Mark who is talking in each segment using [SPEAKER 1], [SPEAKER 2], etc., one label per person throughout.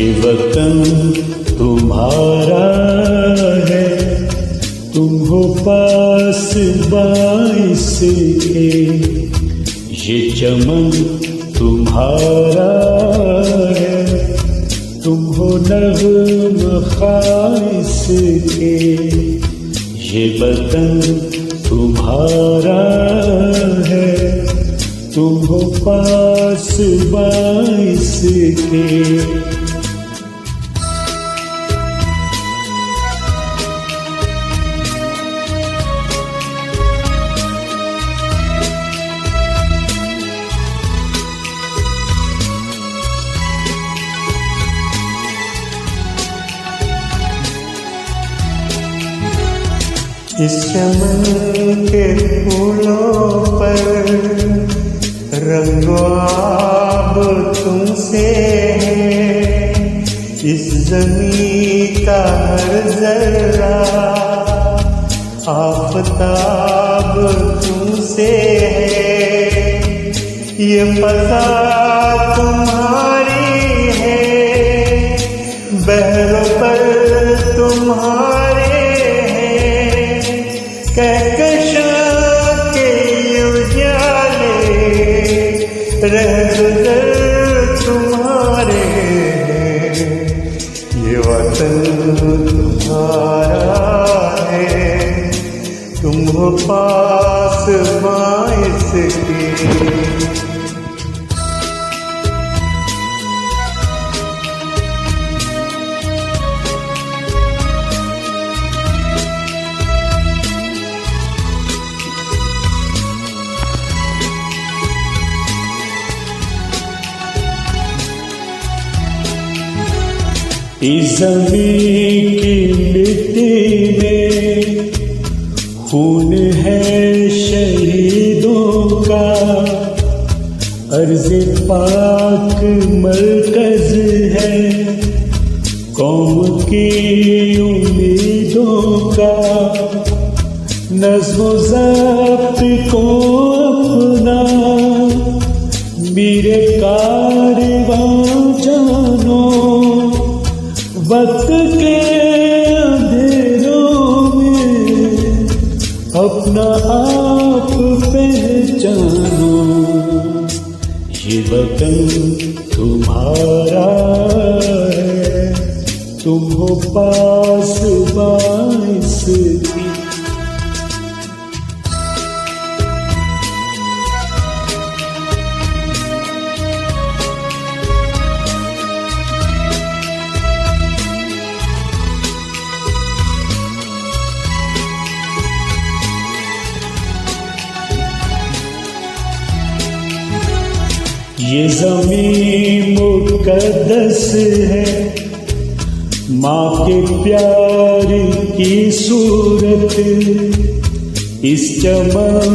[SPEAKER 1] ये वतन तुम्हारा है, तुम हो पास बाइस के। ये चमन तुम्हारा है, तुम हो नग़्म ख़ाइस के। ये वतन तुम्हारा है, तुम हो पास बाइस के।
[SPEAKER 2] इस चमन के फूलों पर रंगो-आब तुमसे है, इस ज़मीं का हर ज़र्रा आफ़ताब तुमसे है। ये फ़ज़ा तुम्हारी है, बहरों पर तुम्हारे कहकशां के उजाले रहगुज़र तुम्हारे। ये वतन तुम्हारा है, तुम हो पास बाइस के।
[SPEAKER 1] इस ज़मीं की मिट्टी में खून है शहीदों का, अर्ज़ पाक मरकज़ है कौम की उम्मीदों का। नज़्म ज़ब्त को अपना मेरे कारवां जानो, वक्त के अंधेरों में अपना आप पहचानो। ये वतन तुम्हारा है, तुम हो पास बाइस के। ये ज़मीं मुक़द्दस है, माँ के प्यार की सूरत। इस चमन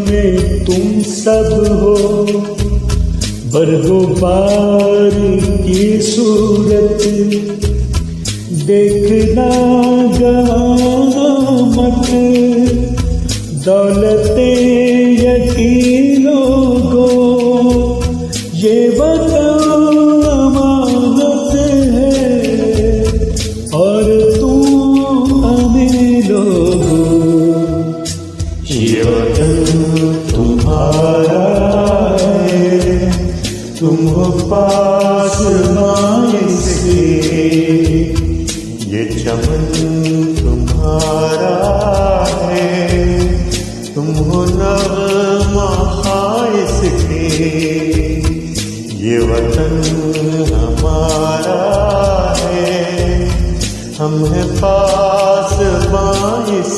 [SPEAKER 1] में तुम सब हो बरगुबार की सूरत। देखना गवाना मत दौलते यकीनों को, ये वतन अमानत है और तुम अमीर लोगों।
[SPEAKER 2] ये वतन तुम्हारा है, तुम हो पास बाइस के। ये चमन तुम्हारा है, तुम हो नग़्मा ख़ाइस के। ये वतन हमारा है, हम हैं पास बाइस